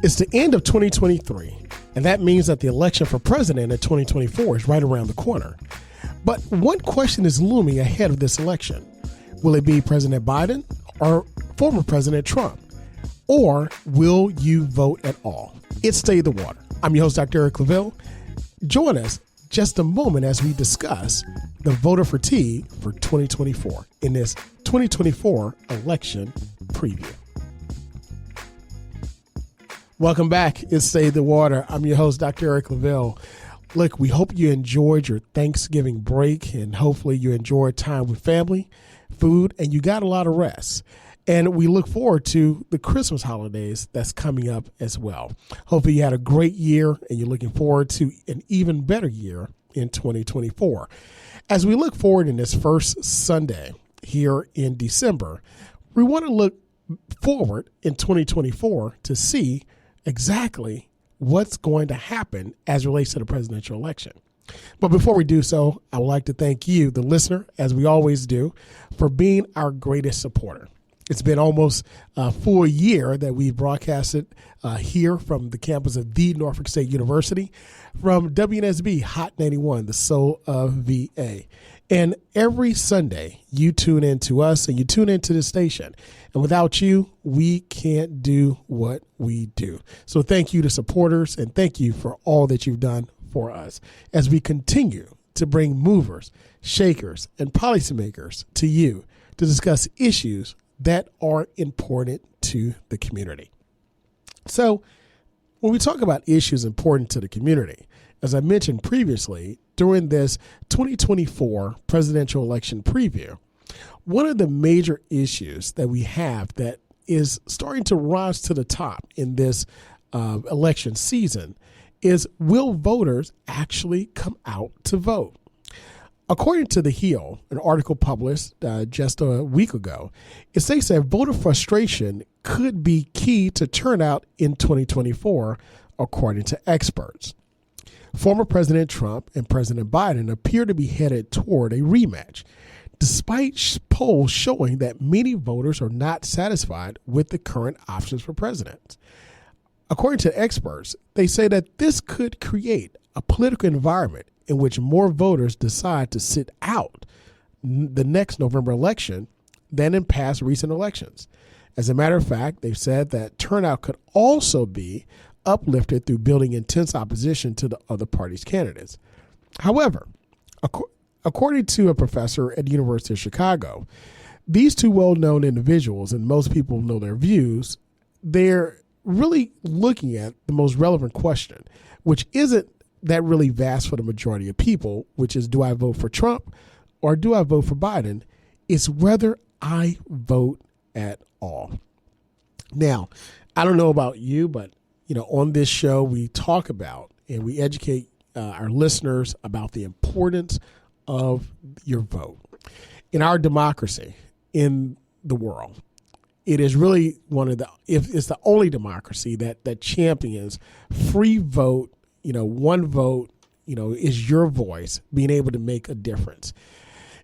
It's the end of 2023, and that means that the election for president in 2024 is right around the corner. But one question is looming ahead of this election. Will it be President Biden or former President Trump? Or will you vote at all? It's Stay the Water. I'm your host, Dr. Eric Lavelle. Join us just a moment as we discuss the voter fatigue for 2024 in this 2024 election preview. Welcome back. It's Stay the Water. I'm your host, Dr. Eric Lavelle. Look, we hope you enjoyed your Thanksgiving break, and hopefully you enjoyed time with family, food, and you got a lot of rest. And we look forward to the Christmas holidays that's coming up as well. Hopefully you had a great year and you're looking forward to an even better year in 2024. As we look forward in this first Sunday here in December, we want to look forward in 2024 to see exactly what's going to happen as it relates to the presidential election. But before we do so, I would like to thank you, the listener, as we always do, for being our greatest supporter. It's been almost a full year that we've broadcasted here from the campus of the Norfolk State University, from WNSB Hot 91, the soul of VA. And every Sunday, you tune in to us and you tune into the station. And without you, we can't do what we do. So thank you to supporters, and thank you for all that you've done for us as we continue to bring movers, shakers, and policymakers to you to discuss issues that are important to the community. So when we talk about issues important to the community, as I mentioned previously, during this 2024 presidential election preview, one of the major issues that we have that is starting to rise to the top in this election season is, will voters actually come out to vote? According to The Hill, an article published just a week ago, it states that voter frustration could be key to turnout in 2024, according to experts. Former President Trump and President Biden appear to be headed toward a rematch, despite polls showing that many voters are not satisfied with the current options for president. According to experts, they say that this could create a political environment in which more voters decide to sit out the next November election than in past recent elections. As a matter of fact, they've said that turnout could also be uplifted through building intense opposition to the other party's candidates. However, according to a professor at the University of Chicago, these two well-known individuals, and most people know their views, they're really looking at the most relevant question, which isn't that really vast for the majority of people, which is, do I vote for Trump or do I vote for Biden? It's whether I vote at all. Now, I don't know about you, but on this show, we talk about and we educate our listeners about the importance of your vote. In our democracy, in the world, it is really it's the only democracy that champions free vote. One vote, is your voice being able to make a difference.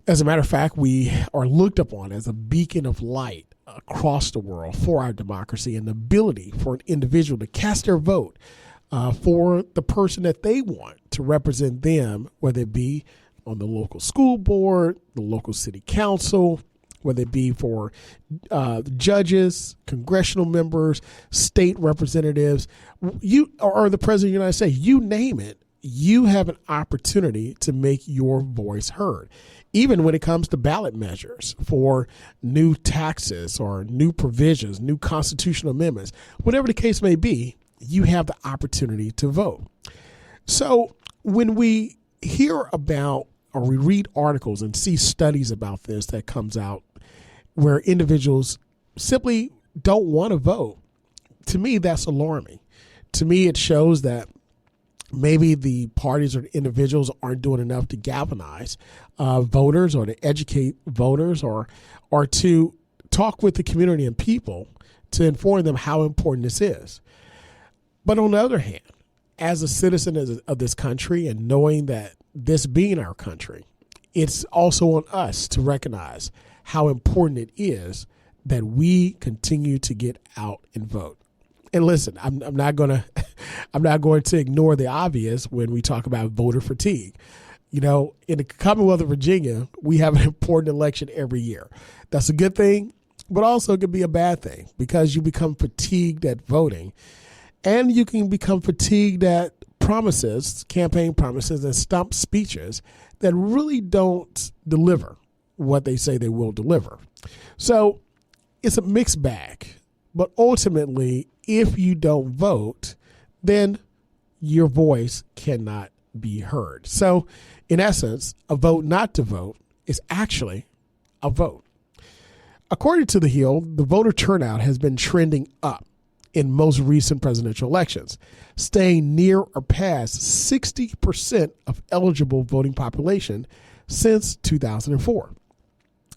As a matter of fact, we are looked upon as a beacon of light across the world for our democracy and the ability for an individual to cast their vote for the person that they want to represent them, whether it be on the local school board, the local city council, whether it be for judges, congressional members, state representatives, or the president of the United States, you name it, you have an opportunity to make your voice heard. Even when it comes to ballot measures for new taxes or new provisions, new constitutional amendments, whatever the case may be, you have the opportunity to vote. So when we hear about or we read articles and see studies about this that comes out where individuals simply don't want to vote, to me, that's alarming. To me, it shows that maybe the parties or the individuals aren't doing enough to galvanize voters or to educate voters or to talk with the community and people to inform them how important this is. But on the other hand, as a citizen of this country and knowing that this being our country, it's also on us to recognize how important it is that we continue to get out and vote. And listen, I'm not going to I'm not going to ignore the obvious when we talk about voter fatigue. You know, in the Commonwealth of Virginia, we have an important election every year. That's a good thing, but also it could be a bad thing because you become fatigued at voting, and you can become fatigued at promises, campaign promises, and stump speeches that really don't deliver what they say they will deliver. So it's a mixed bag, but ultimately, if you don't vote, then your voice cannot be heard. So in essence, a vote not to vote is actually a vote. According to The Hill, the voter turnout has been trending up in most recent presidential elections, staying near or past 60% of eligible voting population since 2004.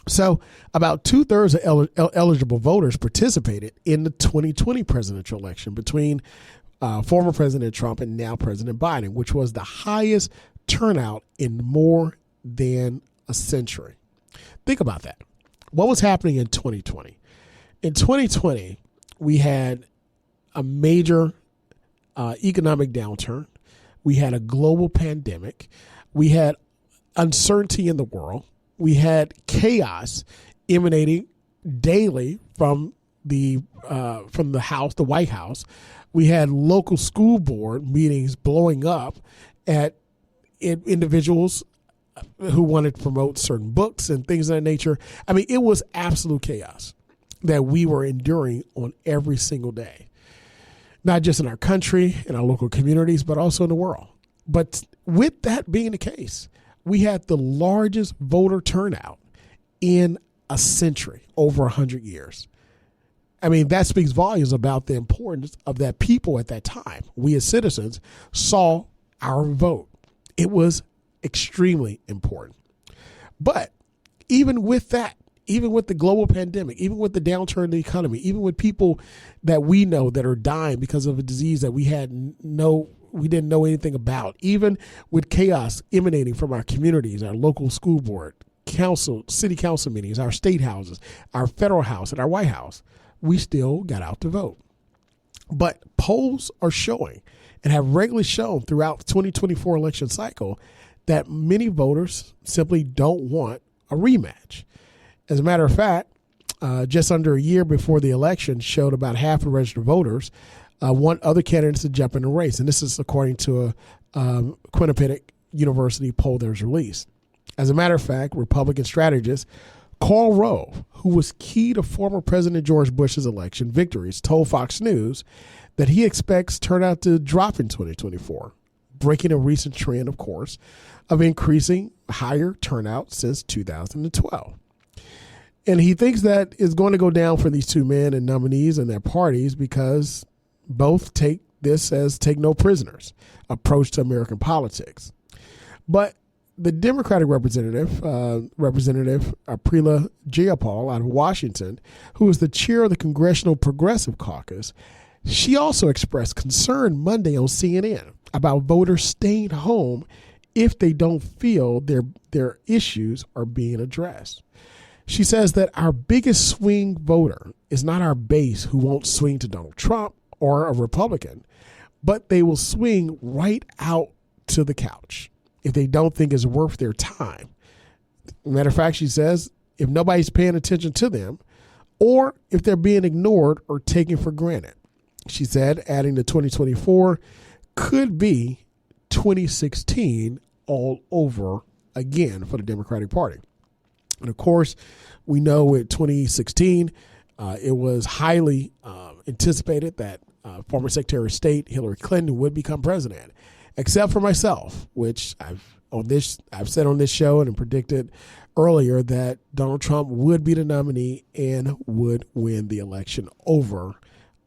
So about 2/3 of eligible voters participated in the 2020 presidential election between former President Trump and now President Biden, which was the highest turnout in more than a century. Think about that. What was happening in 2020? In 2020, we had a major economic downturn. We had a global pandemic. We had uncertainty in the world. We had chaos emanating daily from the House, the White House. We had local school board meetings blowing up at individuals who wanted to promote certain books and things of that nature. I mean, it was absolute chaos that we were enduring on every single day, not just in our country, in our local communities, but also in the world. But with that being the case, we had the largest voter turnout in a century, over 100 years. I mean, that speaks volumes about the importance of that people at that time. We as citizens saw our vote. It was extremely important. But even with that, even with the global pandemic, even with the downturn in the economy, even with people that we know that are dying because of a disease that we didn't know anything about, even with chaos emanating from our communities, our local school board, council, city council meetings, our state houses, our federal house, and our White House, we still got out to vote. But polls are showing and have regularly shown throughout the 2024 election cycle that many voters simply don't want a rematch. As a matter of fact, just under a year before the election showed about half of registered voters want other candidates to jump in the race. And this is according to a Quinnipiac University poll that was released. As a matter of fact, Republican strategist Karl Rove, who was key to former President George Bush's election victories, told Fox News that he expects turnout to drop in 2024, breaking a recent trend, of course, of increasing higher turnout since 2012. And he thinks that it's going to go down for these two men and nominees and their parties because both take this as take no prisoners approach to American politics. But the Democratic representative, Representative Preela Jayapal out of Washington, who is the chair of the Congressional Progressive Caucus, she also expressed concern Monday on CNN about voters staying home if they don't feel their issues are being addressed. She says that our biggest swing voter is not our base who won't swing to Donald Trump or a Republican, but they will swing right out to the couch if they don't think it's worth their time. Matter of fact, she says, if nobody's paying attention to them or if they're being ignored or taken for granted. She said, adding to 2024 could be 2016 all over again for the Democratic Party. And of course, we know with 2016, it was highly anticipated that former Secretary of State Hillary Clinton would become president, except for myself, which I've said on this show and predicted earlier that Donald Trump would be the nominee and would win the election over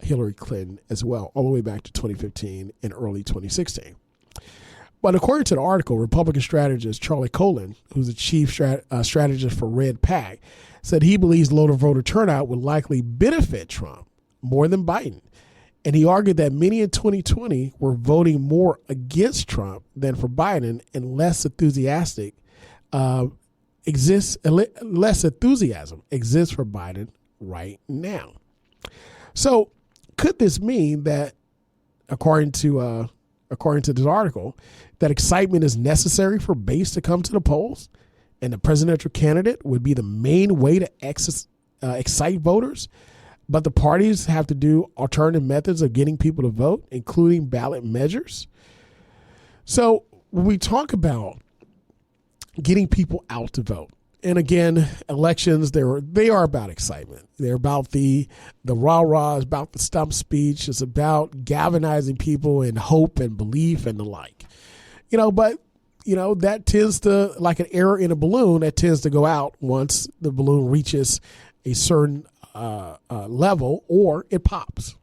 Hillary Clinton as well, all the way back to 2015 and early 2016. But according to the article, Republican strategist Charlie Colin, who's the chief strategist for Red PAC, said he believes lower voter turnout would likely benefit Trump more than Biden. And he argued that many in 2020 were voting more against Trump than for Biden, and less enthusiasm exists for Biden right now. So could this mean that, according to this article, that excitement is necessary for base to come to the polls, and the presidential candidate would be the main way to excite voters, but the parties have to do alternative methods of getting people to vote, including ballot measures? So when we talk about getting people out to vote, and again, elections, they are about excitement. They're about the rah-rah, it's about the stump speech. It's about galvanizing people in hope and belief and the like. But that tends to, like an air in a balloon, that tends to go out once the balloon reaches a certain level or it pops.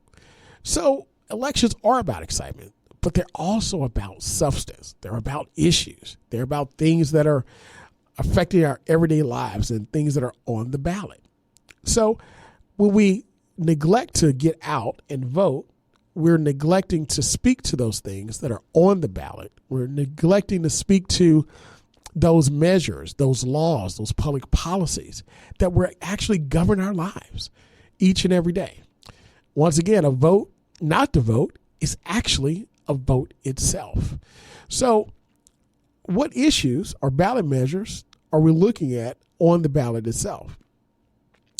So elections are about excitement, but they're also about substance. They're about issues. They're about things that are affecting our everyday lives and things that are on the ballot. So when we neglect to get out and vote, we're neglecting to speak to those things that are on the ballot. We're neglecting to speak to those measures, those laws, those public policies that will actually govern our lives each and every day. Once again, a vote not to vote is actually a vote itself. So what issues or ballot measures are we looking at on the ballot itself?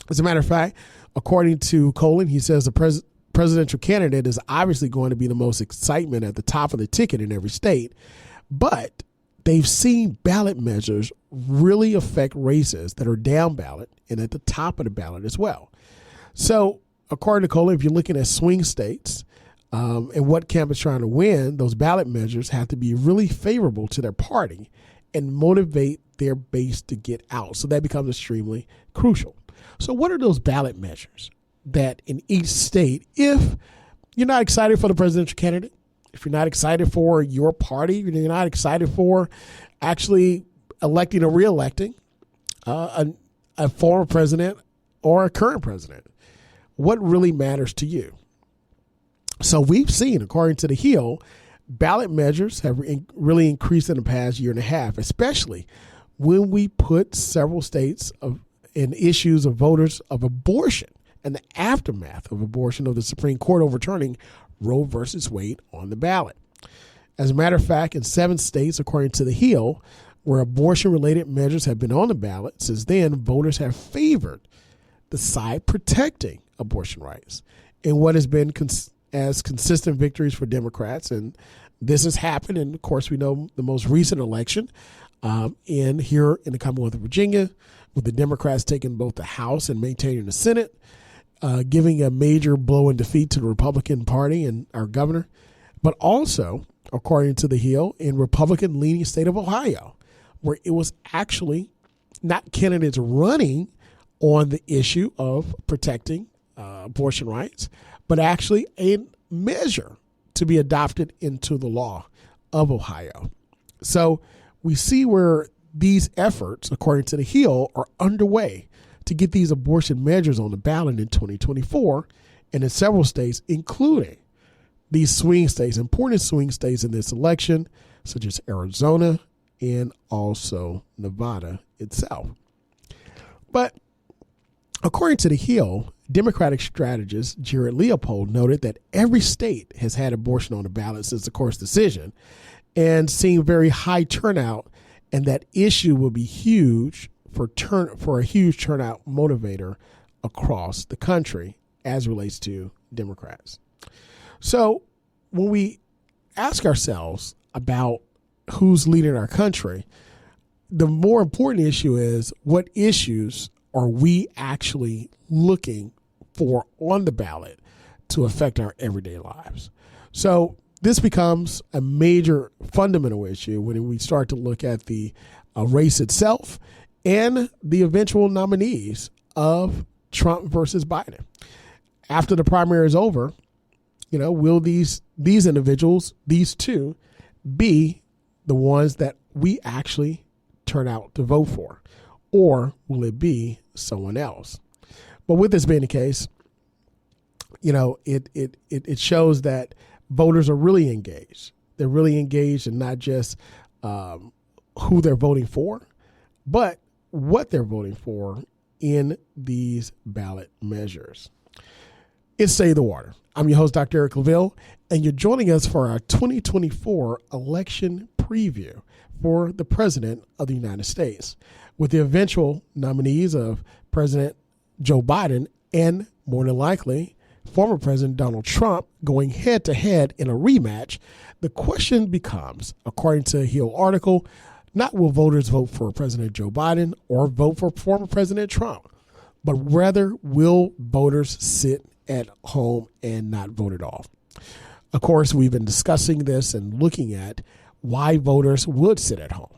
As a matter of fact, according to Colin, he says the presidential candidate is obviously going to be the most excitement at the top of the ticket in every state, but they've seen ballot measures really affect races that are down ballot and at the top of the ballot as well. So according to Colin, if you're looking at swing states and what Kemp is trying to win, those ballot measures have to be really favorable to their party and motivate their base to get out. So that becomes extremely crucial. So what are those ballot measures that in each state, if you're not excited for the presidential candidate, if you're not excited for your party, you're not excited for actually electing or reelecting a former president or a current president, what really matters to you? So we've seen, according to The Hill, ballot measures have really increased in the past year and a half, especially when we put several states in issues of voters of abortion and the aftermath of abortion of the Supreme Court overturning Roe versus Wade on the ballot. As a matter of fact, in 7 states, according to The Hill, where abortion-related measures have been on the ballot, since then, voters have favored the side protecting abortion rights in what has been as consistent victories for Democrats. And this has happened, and of course, we know the most recent election here in the Commonwealth of Virginia, with the Democrats taking both the House and maintaining the Senate, giving a major blow and defeat to the Republican Party and our governor, but also, according to The Hill, in Republican-leaning state of Ohio, where it was actually not candidates running on the issue of protecting abortion rights, but actually a measure to be adopted into the law of Ohio. So we see where these efforts, according to The Hill, are underway to get these abortion measures on the ballot in 2024 and in several states, including these swing states, important swing states in this election, such as Arizona and also Nevada itself. But according to The Hill, Democratic strategist Jared Leopold noted that every state has had abortion on the ballot since the court's decision and seen very high turnout, and that issue will be huge for a huge turnout motivator across the country as relates to Democrats. So when we ask ourselves about who's leading our country, the more important issue is what issues are we actually looking for on the ballot to affect our everyday lives. So this becomes a major fundamental issue when we start to look at the race itself and the eventual nominees of Trump versus Biden. After the primary is over, will these individuals, these two, be the ones that we actually turn out to vote for? Or will it be someone else? But with this being the case, it shows that voters are really engaged. They're really engaged in not just who they're voting for, but what they're voting for in these ballot measures. It's Save the Water. I'm your host, Dr. Eric LaVille, and you're joining us for our 2024 election preview for the President of the United States, with the eventual nominees of President Joe Biden and, more than likely, former President Donald Trump going head-to-head in a rematch. The question becomes, according to a Hill article, not will voters vote for President Joe Biden or vote for former President Trump, but rather will voters sit at home and not vote at all. Of course, we've been discussing this and looking at why voters would sit at home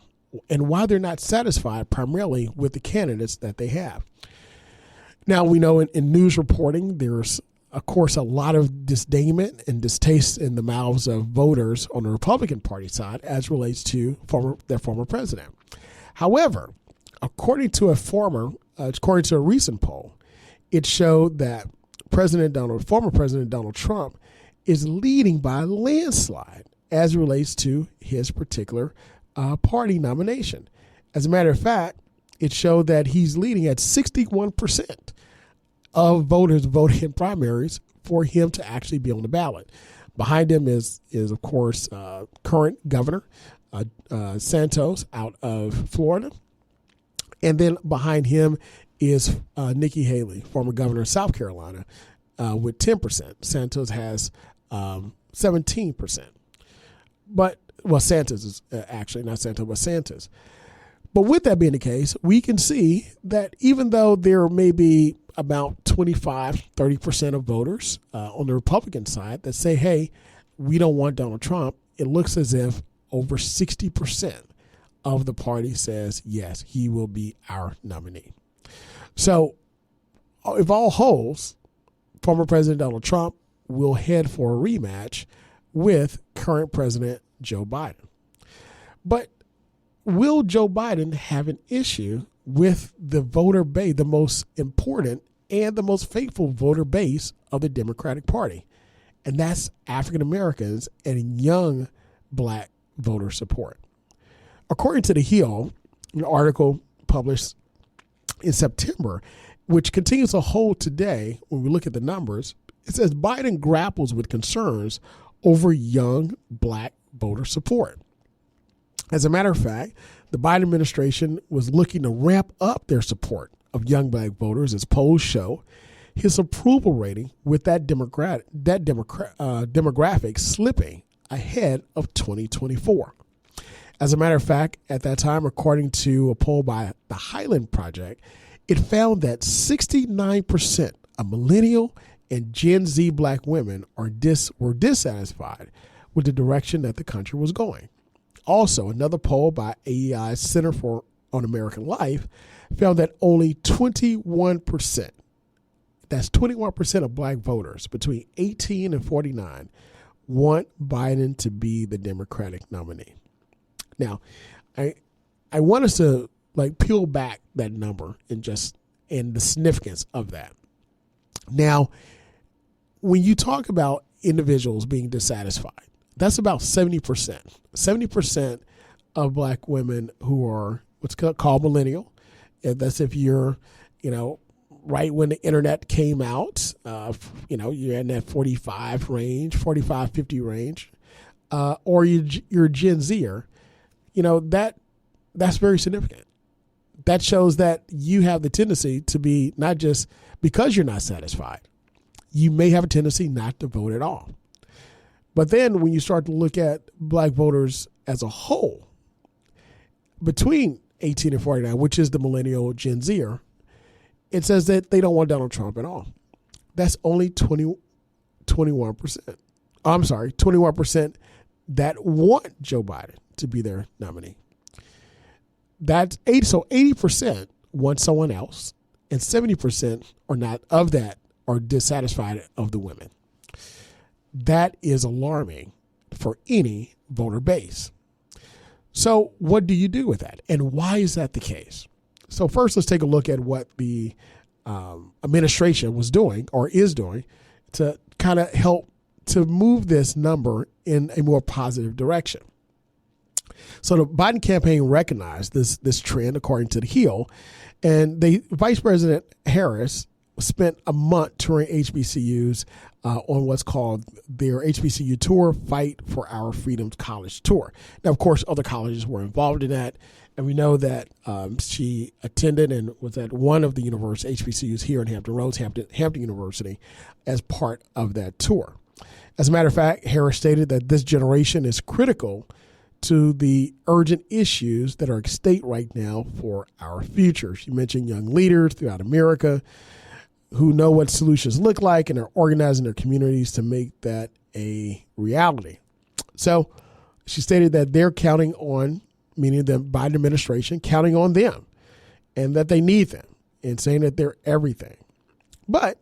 and why they're not satisfied primarily with the candidates that they have. Now, we know in news reporting, there's, of course, a lot of disdainment and distaste in the mouths of voters on the Republican Party side as relates to their former president. However, according to a recent poll, it showed that former President Donald Trump is leading by a landslide as it relates to his particular party nomination. As a matter of fact, it showed that he's leading at 61% of voters voting in primaries for him to actually be on the ballot. Behind him is of course, current Governor Santos out of Florida. And then behind him is Nikki Haley, former governor of South Carolina, with 10%. Santos has 17%. Santos is actually not Santos, but Santos. But with that being the case, we can see that even though there may be about 25-30% of voters on the Republican side that say, hey, we don't want Donald Trump, it looks as if over 60% of the party says, yes, he will be our nominee. So if all holds, former President Donald Trump will head for a rematch with current President Joe Biden. But will Joe Biden have an issue with the voter base, the most important and the most faithful voter base of the Democratic Party? And that's African Americans and young black voter support. According to The Hill, an article published in September, which continues to hold today when we look at the numbers, it says Biden grapples with concerns over young black voter support. As a matter of fact, the Biden administration was looking to ramp up their support of young black voters, as polls show. His approval rating with that demographic slipping ahead of 2024. As a matter of fact, at that time, according to a poll by the Highland Project, it found that 69% of millennial and Gen Z black women were dissatisfied with the direction that the country was going. Also, another poll by AEI's Center for on American Life found that only 21%, that's 21% of black voters between 18 and 49, want Biden to be the Democratic nominee. Now, I want us to peel back that number and the significance of that. Now, when you talk about individuals being dissatisfied, that's about 70%. 70% of black women who are what's called millennial. That's if you're, right when the internet came out, you're in that 45 range, 45, 50 range, or you're a Gen Zer. That's very significant. That shows that you have the tendency to be, not just because you're not satisfied, you may have a tendency not to vote at all. But then when you start to look at black voters as a whole, between 18 and 49, which is the millennial Gen Zer, it says that they don't want Donald Trump at all. That's only 21%. I'm sorry, 21% that want Joe Biden to be their nominee. That's 80% want someone else, and 70% are not of that, are dissatisfied of the women. That is alarming for any voter base. So what do you do with that? And why is that the case? So first, let's take a look at what the administration was doing or is doing to kind of help to move this number in a more positive direction. So the Biden campaign recognized this trend, according to The Hill, and Vice President Harris spent a month touring HBCUs on what's called their HBCU tour, Fight for Our Freedoms College Tour. Now, of course, other colleges were involved in that, and we know that she attended and was at one of the HBCUs here in Hampton Roads, Hampton University, as part of that tour. As a matter of fact, Harris stated that this generation is critical to the urgent issues that are at stake right now for our future. She mentioned young leaders throughout America who know what solutions look like and are organizing their communities to make that a reality. So she stated that they're counting on, meaning the Biden administration, counting on them and that they need them, and saying that they're everything. But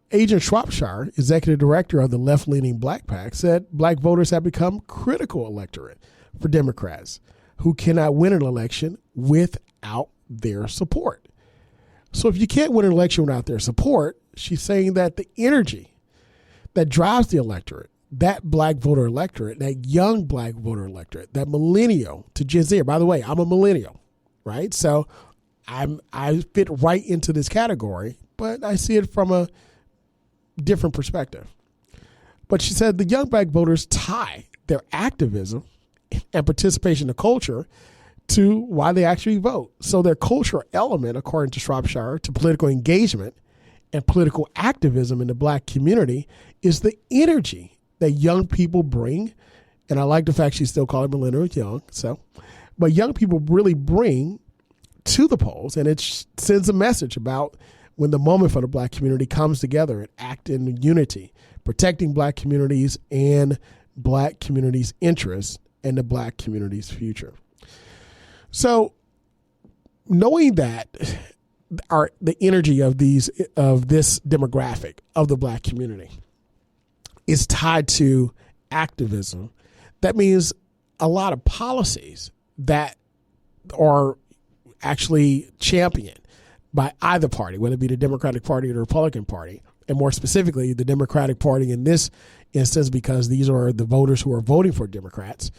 Agent Shropshire, executive director of the left-leaning Black PAC, said Black voters have become critical electorate for Democrats who cannot win an election without their support. So if you can't win an election without their support, she's saying that the energy that drives the electorate, that Black voter electorate, that young Black voter electorate, that millennial to Gen Z. By the way, I'm a millennial, right? So I fit right into this category, but I see it from a different perspective. But she said the young Black voters tie their activism and participation in the culture to why they actually vote. So their cultural element, according to Shropshire, to political engagement and political activism in the Black community is the energy that young people bring. And I like the fact she's still calling millennials young. But young people really bring to the polls, and it sends a message about when the moment for the Black community comes together and act in unity, protecting Black communities and Black communities' interests and the Black community's future. So knowing that the energy of this demographic of the Black community is tied to activism, that means a lot of policies that are actually championed by either party, whether it be the Democratic Party or the Republican Party, and more specifically the Democratic Party in this instance, because these are the voters who are voting for Democrats,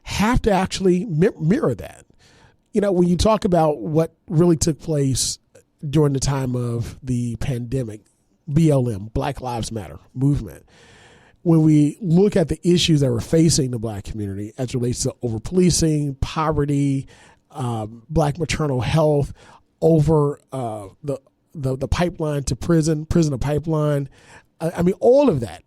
have to actually mirror that. You know, when you talk about what really took place during the time of the pandemic, BLM, Black Lives Matter movement, when we look at the issues that were facing the Black community as it relates to over-policing, poverty, Black maternal health, over the pipeline to prison to pipeline, I mean, all of that,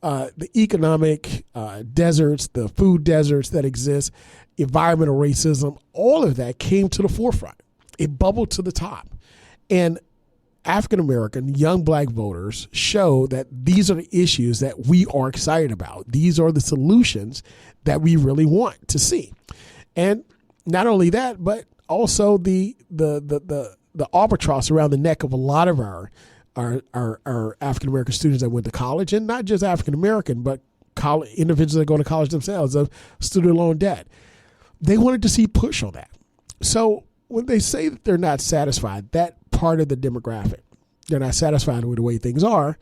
the economic deserts, the food deserts that exist, environmental racism, all of that came to the forefront. It bubbled to the top. And African-American young Black voters show that these are the issues that we are excited about. These are the solutions that we really want to see. And not only that, but also the albatross around the neck of a lot of our African-American students that went to college, and not just African-American, but individuals that go to college themselves, of student loan debt. They wanted to see push on that. So when they say that they're not satisfied, that part of the demographic, they're not satisfied with the way things are,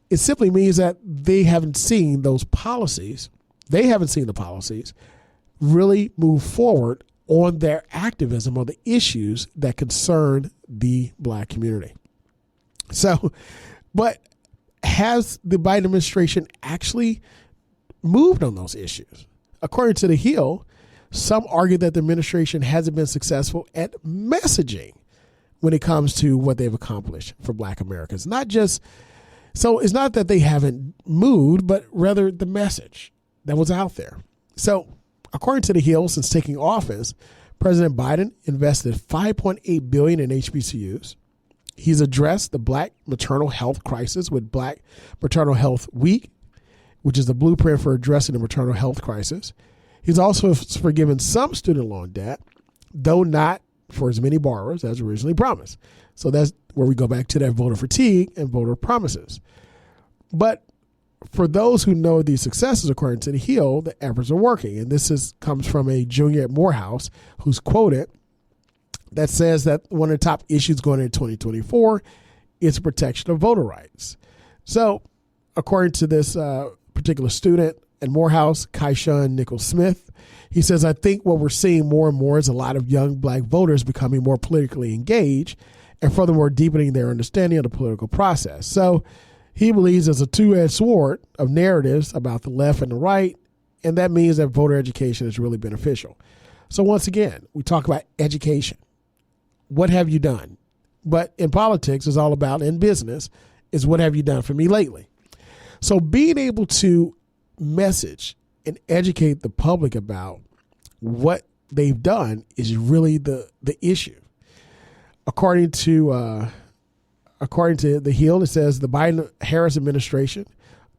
it simply means that they haven't seen those policies. They haven't seen the policies really move forward on their activism on the issues that concern the Black community. So, but has the Biden administration actually moved on those issues? According to The Hill, some argue that the administration hasn't been successful at messaging when it comes to what they've accomplished for Black Americans. So it's not that they haven't moved, but rather the message that was out there. So according to The Hill, since taking office, President Biden invested $5.8 billion in HBCUs. He's addressed the Black maternal health crisis with Black Maternal Health Week, which is the blueprint for addressing the maternal health crisis. He's also forgiven some student loan debt, though not for as many borrowers as originally promised. So that's where we go back to that voter fatigue and voter promises. But for those who know these successes, according to The Hill, the efforts are working. And this comes from a junior at Morehouse who's quoted that says that one of the top issues going into 2024 is protection of voter rights. So according to this particular student at Morehouse, Kaishun Nichols Smith, he says, I think what we're seeing more and more is a lot of young Black voters becoming more politically engaged and furthermore, deepening their understanding of the political process. So he believes there's a two-edged sword of narratives about the left and the right, and that means that voter education is really beneficial. So once again, we talk about education. What have you done? But in politics, it's all about, in business, is what have you done for me lately? So being able to message and educate the public about what they've done is really the issue. According to the Hill, it says the Biden-Harris administration,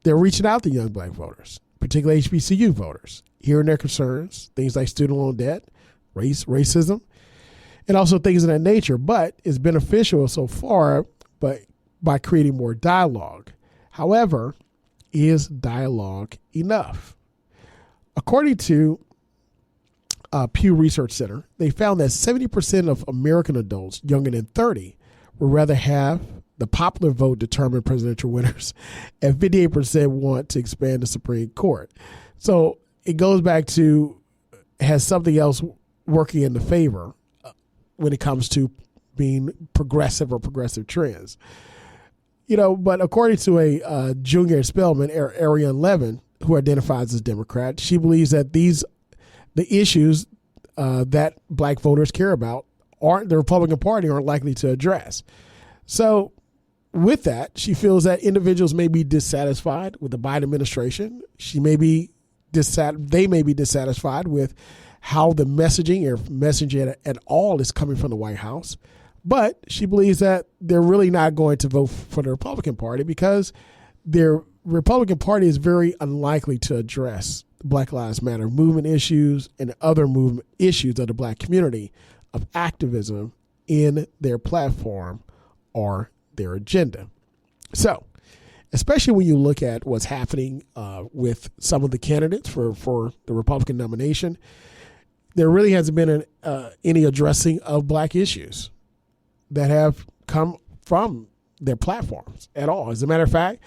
they're reaching out to young black voters, particularly HBCU voters, hearing their concerns, things like student loan debt, racism, and also things of that nature. But it's beneficial so far, but by creating more dialogue. However, is dialogue enough? According to Pew Research Center, they found that 70% of American adults younger than 30 would rather have the popular vote determine presidential winners, and 58% want to expand the Supreme Court. So it goes back to, has something else working in the favor when it comes to being progressive or progressive trends. But according to a junior Spelman, Ariane Levin, who identifies as Democrat, she believes that the issues that black voters care about the Republican Party aren't likely to address. So with that, she feels that individuals may be dissatisfied with the Biden administration. They may be dissatisfied with how the messaging or messaging at all is coming from the White House. But she believes that they're really not going to vote for the Republican Party because their Republican Party is very unlikely to address Black Lives Matter movement issues and other movement issues of the black community of activism in their platform or their agenda. So, especially when you look at what's happening with some of the candidates for the Republican nomination, there really hasn't been any addressing of black issues that have come from their platforms at all. As a matter of fact,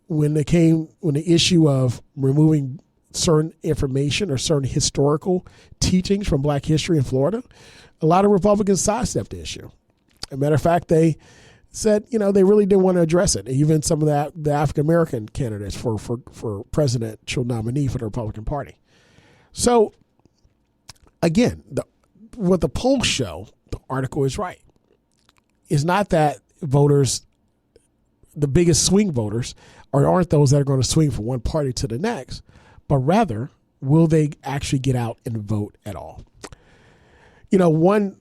when the issue of removing certain information or certain historical teachings from black history in Florida, a lot of Republicans sidestepped the issue. As a matter of fact, they said, they really didn't want to address it. Even some of the African-American candidates for presidential nominee for the Republican Party. So again, what the polls show, the article is right. It's not that voters, the biggest swing voters, aren't those that are going to swing from one party to the next, but rather, will they actually get out and vote at all? One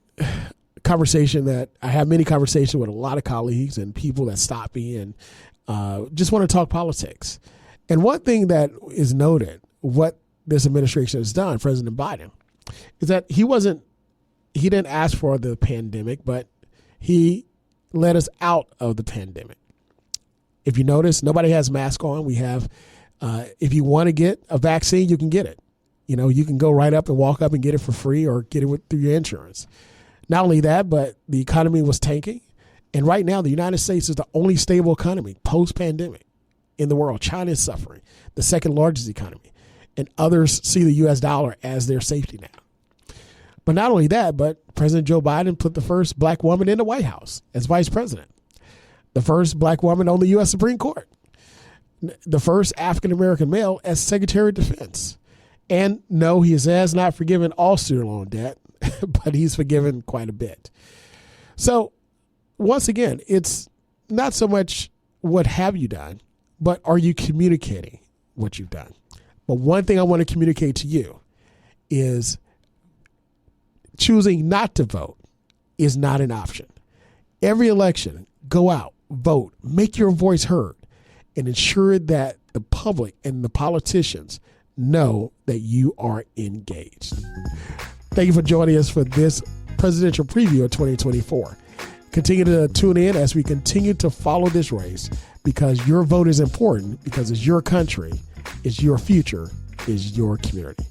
conversation that I have many conversations with a lot of colleagues and people that stop me and just want to talk politics. And one thing that is noted, what this administration has done, President Biden, is that he didn't ask for the pandemic, but he led us out of the pandemic. If you notice, nobody has masks on. We have, if you want to get a vaccine, you can get it. You can go right up and walk up and get it for free or get it through your insurance. Not only that, but the economy was tanking. And right now, the United States is the only stable economy post-pandemic in the world. China is suffering, the second largest economy. And others see the U.S. dollar as their safety net. But not only that, but President Joe Biden put the first black woman in the White House as vice president, the first black woman on the U.S. Supreme Court, the first African-American male as Secretary of Defense. And no, he has not forgiven all student loan debt, but he's forgiven quite a bit. So once again, it's not so much what have you done, but are you communicating what you've done? But one thing I want to communicate to you is choosing not to vote is not an option. Every election, go out, vote, make your voice heard, and ensure that the public and the politicians know that you are engaged. Thank you for joining us for this presidential preview of 2024. Continue to tune in as we continue to follow this race, because your vote is important, because it's your country, it's your future, it's your community.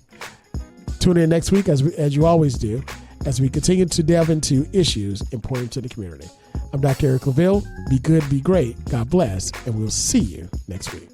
Tune in next week, as you always do, as we continue to delve into issues important to the community. I'm Dr. Eric LaVille. Be good, be great. God bless, and we'll see you next week.